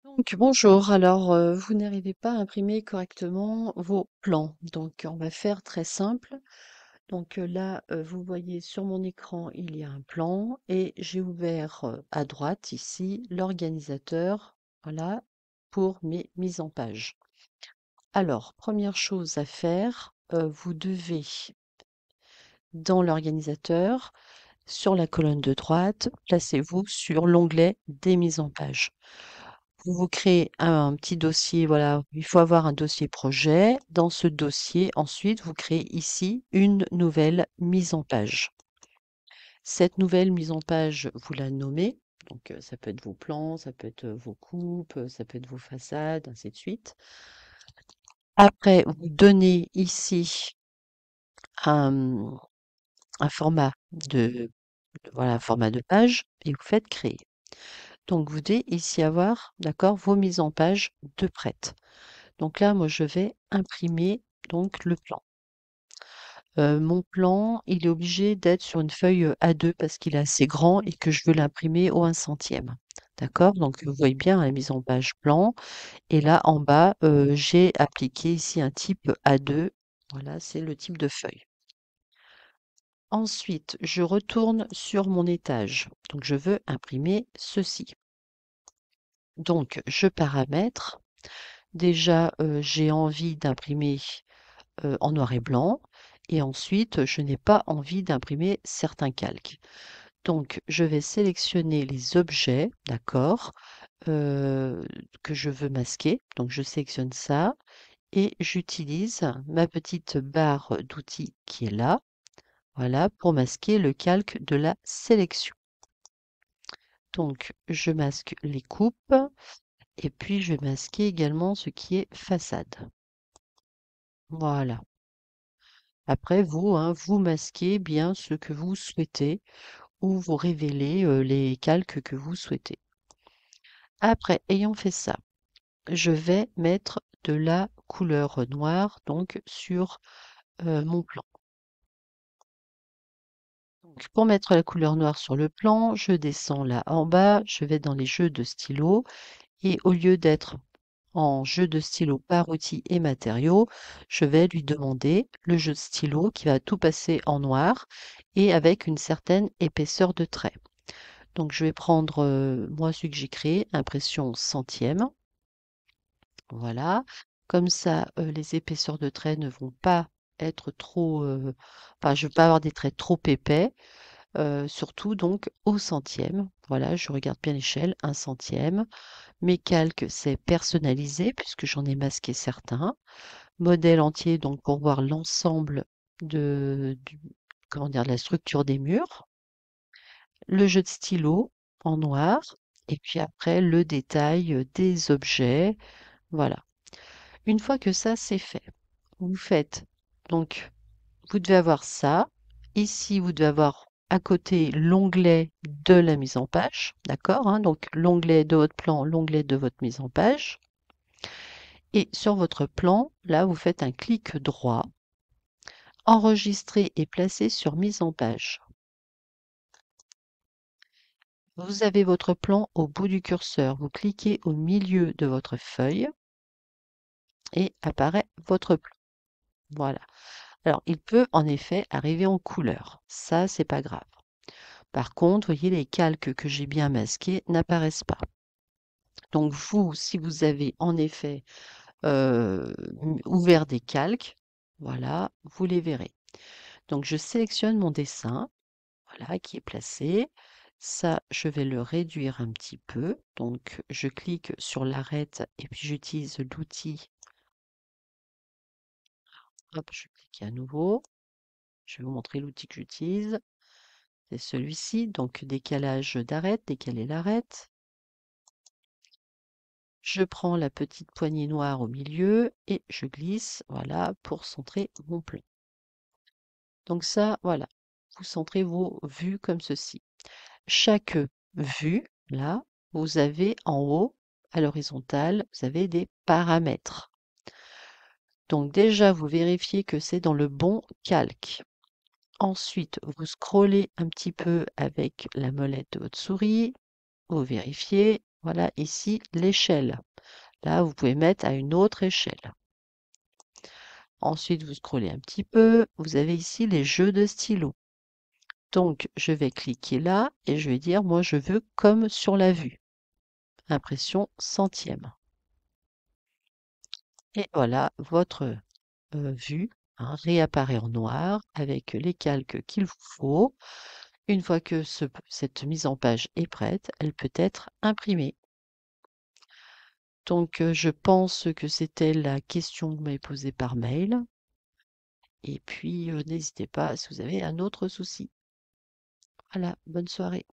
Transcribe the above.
Donc bonjour, alors vous n'arrivez pas à imprimer correctement vos plans. Donc on va faire très simple. Donc là, vous voyez sur mon écran, il y a un plan et j'ai ouvert à droite ici l'organisateur, voilà, pour mes mises en page. Alors, première chose à faire, vous devez, dans l'organisateur, sur la colonne de droite, placez-vous sur l'onglet des mises en page. Vous vous créez un petit dossier, voilà, il faut avoir un dossier projet. Dans ce dossier, ensuite, vous créez ici une nouvelle mise en page. Cette nouvelle mise en page, vous la nommez. Donc, ça peut être vos plans, ça peut être vos coupes, ça peut être vos façades, ainsi de suite. Après, vous donnez ici un, un format voilà, un format de page et vous faites créer. Donc, vous devez ici avoir, d'accord, vos mises en page de prêtes. Donc là, moi, je vais imprimer donc le plan. Mon plan, il est obligé d'être sur une feuille A2 parce qu'il est assez grand et que je veux l'imprimer au 1/100. D'accord? Donc vous voyez bien la mise en page plan. Et là, en bas, j'ai appliqué ici un type A2. Voilà, c'est le type de feuille. Ensuite, je retourne sur mon étage. Donc je veux imprimer ceci. Donc je paramètre. Déjà, j'ai envie d'imprimer en noir et blanc. Et ensuite, je n'ai pas envie d'imprimer certains calques. Donc, je vais sélectionner les objets, d'accord, euh, que je veux masquer. Donc, je sélectionne ça et j'utilise ma petite barre d'outils qui est là, voilà, pour masquer le calque de la sélection. Donc, je masque les coupes et puis je vais masquer également ce qui est façade. Voilà. Après, vous, hein, vous masquez bien ce que vous souhaitez ou vous révélez les calques que vous souhaitez. Après, ayant fait ça, je vais mettre de la couleur noire donc sur mon plan. Donc, pour mettre la couleur noire sur le plan, je descends là en bas, je vais dans les jeux de stylo et au lieu d'être en jeu de stylo par outils et matériaux, je vais lui demander le jeu de stylo qui va tout passer en noir et avec une certaine épaisseur de trait. Donc je vais prendre, moi celui que j'ai créé, impression centième. Voilà. Comme ça, les épaisseurs de traits ne vont pas être trop, enfin je ne veux pas avoir des traits trop épais, surtout donc au centième. Voilà, je regarde bien l'échelle, 1/100. Mes calques, c'est personnalisé puisque j'en ai masqué certains. Modèle entier, donc pour voir l'ensemble comment dire, de la structure des murs. Le jeu de stylo en noir. Et puis après, le détail des objets. Voilà. Une fois que ça, c'est fait, vous faites, donc, vous devez avoir ça. Ici, vous devez avoir à côté l'onglet de la mise en page. D'accord, hein, donc, l'onglet de votre plan, l'onglet de votre mise en page. Et sur votre plan, là, vous faites un clic droit, enregistrer et placer sur mise en page. Vous avez votre plan au bout du curseur. Vous cliquez au milieu de votre feuille et apparaît votre plan. Voilà. Alors, il peut en effet arriver en couleur. Ça, c'est pas grave. Par contre, vous voyez, les calques que j'ai bien masqués n'apparaissent pas. Donc, vous, si vous avez en effet ouvert des calques, voilà, vous les verrez. Donc, je sélectionne mon dessin, voilà, qui est placé. Ça, je vais le réduire un petit peu. Donc, je clique sur l'arête et puis j'utilise l'outil. Hop, je clique à nouveau. Je vais vous montrer l'outil que j'utilise. C'est celui-ci. Donc, décalage d'arête, décaler l'arête. Je prends la petite poignée noire au milieu et je glisse, voilà, pour centrer mon plan. Donc ça, voilà, vous centrez vos vues comme ceci. Chaque vue, là, vous avez en haut, à l'horizontale, vous avez des paramètres. Donc déjà, vous vérifiez que c'est dans le bon calque. Ensuite, vous scrollez un petit peu avec la molette de votre souris, vous vérifiez, Voilà ici l'échelle. Là, vous pouvez mettre à une autre échelle. Ensuite, vous scrollez un petit peu. Vous avez ici les jeux de stylo. Donc, je vais cliquer là et je vais dire, moi, je veux comme sur la vue. Impression centième. Et voilà, votre vue réapparaît en noir avec les calques qu'il vous faut. Une fois que cette mise en page est prête, elle peut être imprimée. Donc, je pense que c'était la question que vous m'avez posée par mail. Et puis, n'hésitez pas si vous avez un autre souci. Voilà, bonne soirée.